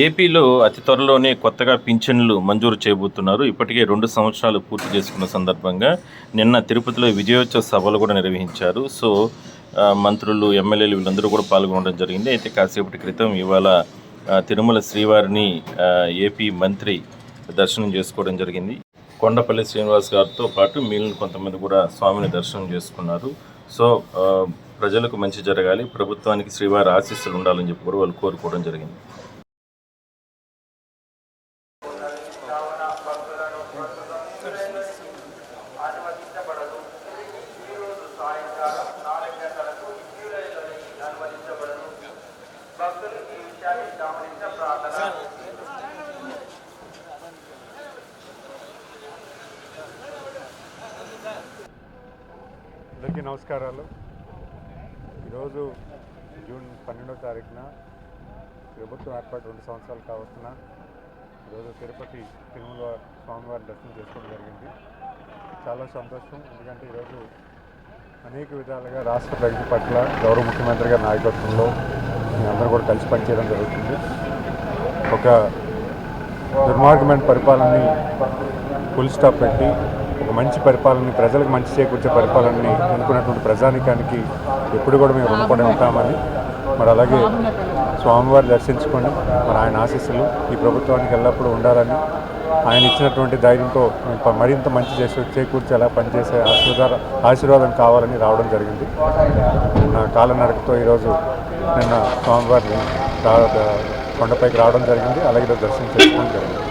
ఏపీలో అతి త్వరలోనే కొత్తగా పింఛన్లు మంజూరు చేయబోతున్నారు. ఇప్పటికే 2 సంవత్సరాలు పూర్తి చేసుకున్న సందర్భంగా నిన్న తిరుపతిలో విజయోత్సవ సభలు కూడా నిర్వహించారు. సో మంత్రులు, ఎమ్మెల్యేలు వీళ్ళందరూ కూడా పాల్గొనడం జరిగింది. అయితే కాసేపటి క్రితం ఇవాళ తిరుమల శ్రీవారిని ఏపీ మంత్రి దర్శనం చేసుకోవడం జరిగింది. కొండపల్లి శ్రీనివాస్ గారితో పాటు మిగిలిన కొంతమంది కూడా స్వామిని దర్శనం చేసుకున్నారు. సో ప్రజలకు మంచి జరగాలి, ప్రభుత్వానికి శ్రీవారి ఆశీస్సులు ఉండాలని చెప్పి కూడా వాళ్ళు కోరుకోవడం జరిగింది. అందరికీ నమస్కారాలు. ఈరోజు జూన్ 12వ తారీఖున ప్రభుత్వం ఏర్పాటు 2 సంవత్సరాలు కావస్తున్నా ఈరోజు తిరుపతి తిరుమల స్వామివారి దర్శనం చేసుకోవడం జరిగింది. చాలా సంతోషం. ఎందుకంటే ఈరోజు అనేక విధాలుగా రాష్ట్ర ప్రగతి పట్ల గౌరవ ముఖ్యమంత్రి గారి నాయకత్వంలో అందరూ కూడా కలిసి పనిచేయడం జరుగుతుంది. ఒక దుర్మార్గమైన పరిపాలనని ఫుల్ స్టాప్ పెట్టి ఒక మంచి పరిపాలనని, ప్రజలకు మంచి చేకూర్చే పరిపాలనని ఎన్నుకున్నటువంటి ప్రజానికానికి ఎప్పుడు కూడా మేము రుణపడి ఉంటామని, మరి అలాగే స్వామివారి దర్శించుకొని మరి ఆయన ఆశీస్సులు ఈ ప్రభుత్వానికి ఎల్లప్పుడూ ఉండాలని, ఆయన ఇచ్చినటువంటి ధైర్యంతో మరింత మంచి చేకూర్చేలా పనిచేసే ఆశీర్వాదం కావాలని రావడం జరిగింది. నా కాలినడకతో ఈరోజు నిన్న స్వామివారిని కొండపైకి రావడం జరిగింది. అలాగే దర్శనం చేసుకోవడం జరిగింది.